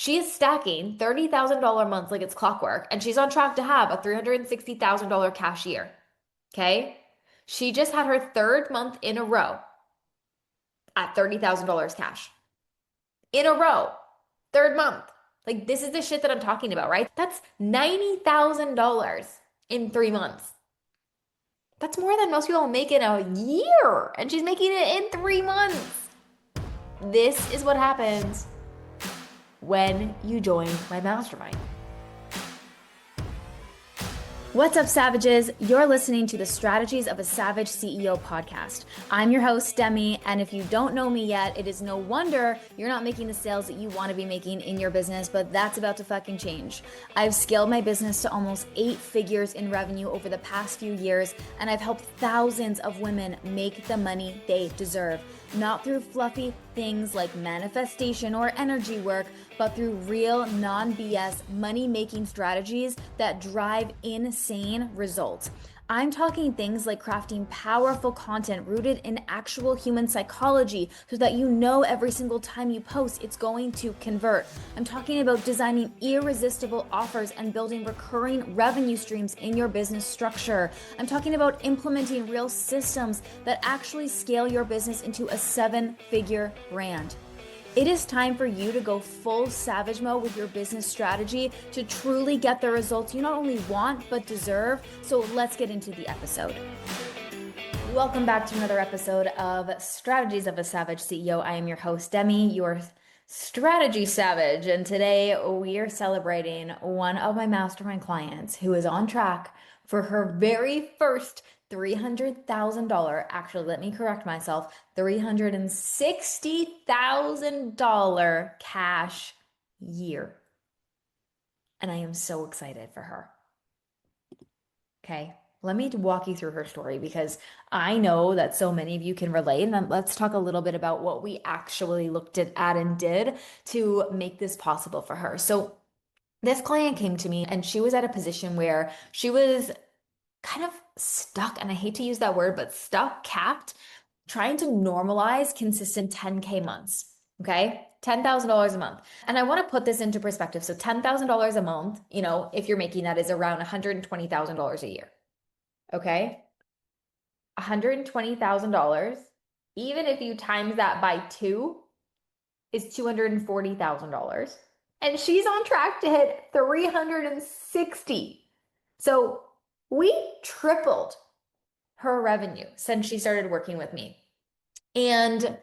She is stacking $30,000 months like it's clockwork, and she's on track to have a $360,000 cash year. Okay? She just had her third month in a row at $30,000 cash. In a row. Third month. Like, this is the shit that I'm talking about, right? That's $90,000 in 3 months. That's more than most people make in a year, and she's making it in 3 months. This is what happens when you join my mastermind. What's up, Savages? You're listening to the Strategies of a Savage CEO podcast. I'm your host, Demi, and if you don't know me yet, it is no wonder you're not making the sales that you want to be making in your business, but that's about to fucking change. I've scaled my business to almost 8 figures in revenue over the past few years, and I've helped thousands of women make the money they deserve. Not through fluffy things like manifestation or energy work, but through real, non-BS money-making strategies that drive insane results. I'm talking things like crafting powerful content rooted in actual human psychology so that you know every single time you post it's going to convert. I'm talking about designing irresistible offers and building recurring revenue streams in your business structure. I'm talking about implementing real systems that actually scale your business into a 7-figure brand. It is time for you to go full savage mode with your business strategy to truly get the results you not only want, but deserve. So let's get into the episode. Welcome back to another episode of Strategies of a Savage CEO. I am your host, Demi, your strategy savage. And today we are celebrating one of my mastermind clients who is on track for her very first $300,000, actually, let me correct myself, $360,000 cash year. And I am so excited for her. Okay, let me walk you through her story because I know that so many of you can relate. And let's talk a little bit about what we actually looked at and did to make this possible for her. So this client came to me and she was at a position where she was kind of stuck, and I hate to use that word, but stuck, capped, trying to normalize consistent 10K months. Okay. $10,000 a month. And I want to put this into perspective. So $10,000 a month, if you're making that is around $120,000 a year. Okay. $120,000, even if you times that by 2, is $240,000. And she's on track to hit 360. So we tripled her revenue since she started working with me. And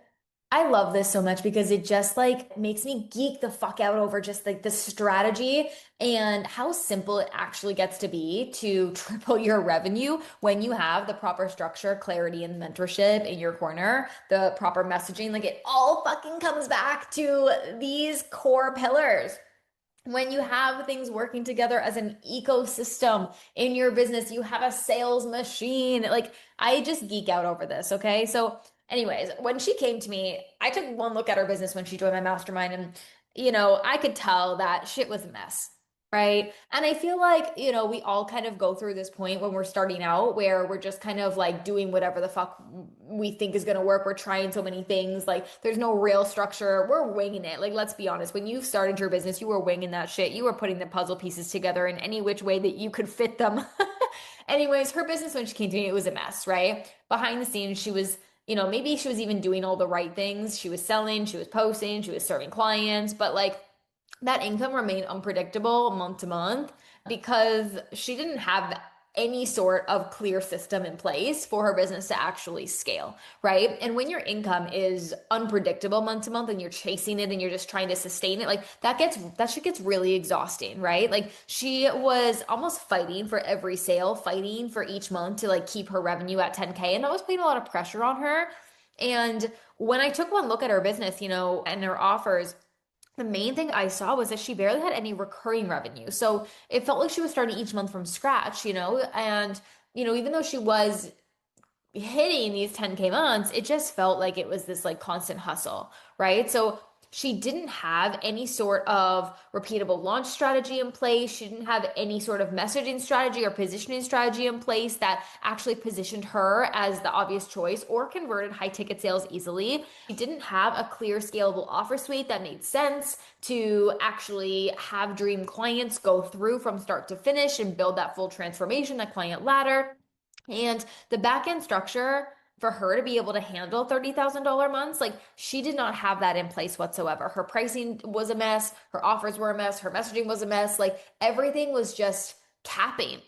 I love this so much because it just like makes me geek the fuck out over just like the strategy and how simple it actually gets to be to triple your revenue when you have the proper structure, clarity, and mentorship in your corner, the proper messaging. Like it all fucking comes back to these core pillars. When you have things working together as an ecosystem in your business, you have a sales machine. Like, I just geek out over this, okay? So, anyways, when she came to me, I took one look at her business when she joined my mastermind, and, I could tell that shit was a mess, right? And I feel like, we all kind of go through this point when we're starting out where we're just kind of like doing whatever the fuck we think is going to work. We're trying so many things. Like there's no real structure. We're winging it. Like, let's be honest. When you started your business, you were winging that shit. You were putting the puzzle pieces together in any which way that you could fit them. Anyways, her business, when she came to me, it was a mess, right? Behind the scenes, she was, maybe she was even doing all the right things. She was selling, she was posting, she was serving clients, but like, that income remained unpredictable month to month because she didn't have any sort of clear system in place for her business to actually scale, right? And when your income is unpredictable month to month and you're chasing it and you're just trying to sustain it, like that shit gets really exhausting, right? Like she was almost fighting for every sale, fighting for each month to like keep her revenue at 10K, and that was putting a lot of pressure on her. And when I took one look at her business, and her offers, the main thing I saw was that she barely had any recurring revenue. So it felt like she was starting each month from scratch, and, even though she was hitting these 10K months, it just felt like it was this like constant hustle, right? So She didn't have any sort of repeatable launch strategy in place. She didn't have any sort of messaging strategy or positioning strategy in place that actually positioned her as the obvious choice or converted high ticket sales easily. She didn't have a clear, scalable offer suite that made sense to actually have dream clients go through from start to finish and build that full transformation, that client ladder. And the back end structure for her to be able to handle $30,000 months, like she did not have that in place whatsoever. Her pricing was a mess, her offers were a mess, her messaging was a mess, like everything was just capping.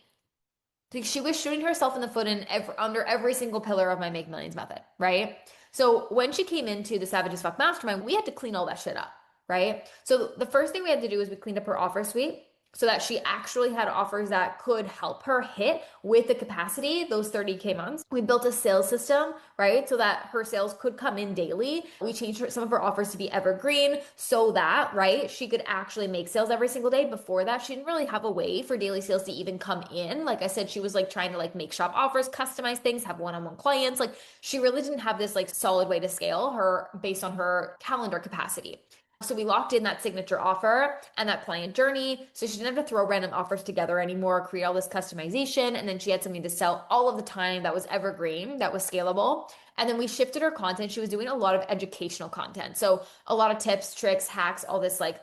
Like she was shooting herself in the foot under every single pillar of my Make Millions method, right? So when she came into the Savage as Fuck Mastermind, we had to clean all that shit up, right? So the first thing we had to do is we cleaned up her offer suite so that she actually had offers that could help her hit with the capacity, those 30K months. We built a sales system, right? So that her sales could come in daily. We changed some of her offers to be evergreen so that, right, she could actually make sales every single day. Before that, she didn't really have a way for daily sales to even come in. Like I said, she was like trying to like make shop offers, customize things, have one-on-one clients. Like she really didn't have this like solid way to scale her based on her calendar capacity. So we locked in that signature offer and that client journey. So she didn't have to throw random offers together anymore, create all this customization. And then she had something to sell all of the time that was evergreen, that was scalable. And then we shifted her content. She was doing a lot of educational content. So a lot of tips, tricks, hacks, all this like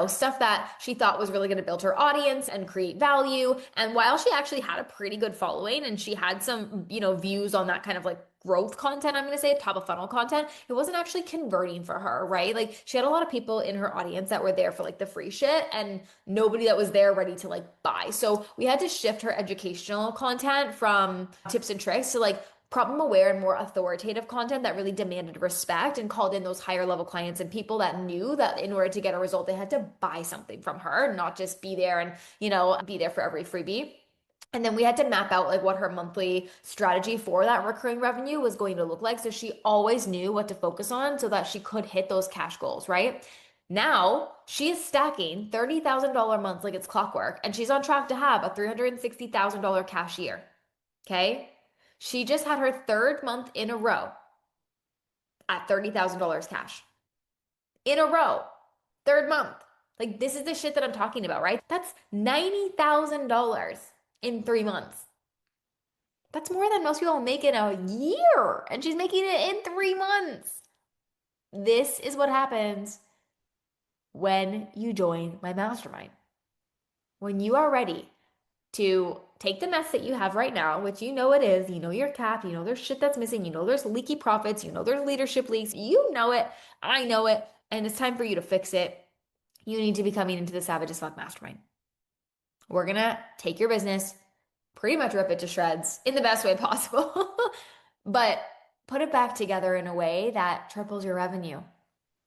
stuff that she thought was really going to build her audience and create value. And while she actually had a pretty good following and she had some, views on that kind of like growth content, I'm going to say top of funnel content, it wasn't actually converting for her, right? Like she had a lot of people in her audience that were there for like the free shit and nobody that was there ready to like buy. So we had to shift her educational content from tips and tricks to like problem aware and more authoritative content that really demanded respect and called in those higher level clients and people that knew that in order to get a result, they had to buy something from her, not just be there and, be there for every freebie. And then we had to map out like what her monthly strategy for that recurring revenue was going to look like. So she always knew what to focus on so that she could hit those cash goals, right? Now she is stacking $30,000 months like it's clockwork, and she's on track to have a $360,000 cash year. Okay. She just had her third month in a row at $30,000 cash. In a row. Third month. Like, this is the shit that I'm talking about, right? That's $90,000 in 3 months. That's more than most people make in a year. And she's making it in 3 months. This is what happens when you join my mastermind. When you are ready to take the mess that you have right now, which you know it is, you're capped, there's shit that's missing, there's leaky profits, there's leadership leaks, know it, I know it, and it's time for you to fix it. You need to be coming into the Savage as Fuck Mastermind. We're gonna take your business, pretty much rip it to shreds in the best way possible, but put it back together in a way that triples your revenue.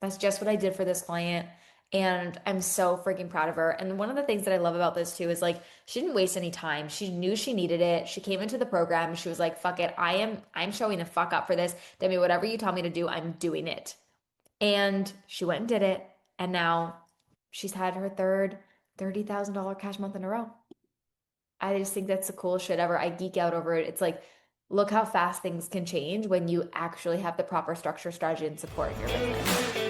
That's just what I did for this client. And I'm so freaking proud of her. And one of the things that I love about this too is like she didn't waste any time. She knew she needed it. She came into the program. She was like, fuck it. I'm showing the fuck up for this. Demi, whatever you tell me to do, I'm doing it. And she went and did it. And now she's had her third $30,000 cash month in a row. I just think that's the coolest shit ever. I geek out over it. It's like, look how fast things can change when you actually have the proper structure, strategy, and support in your business.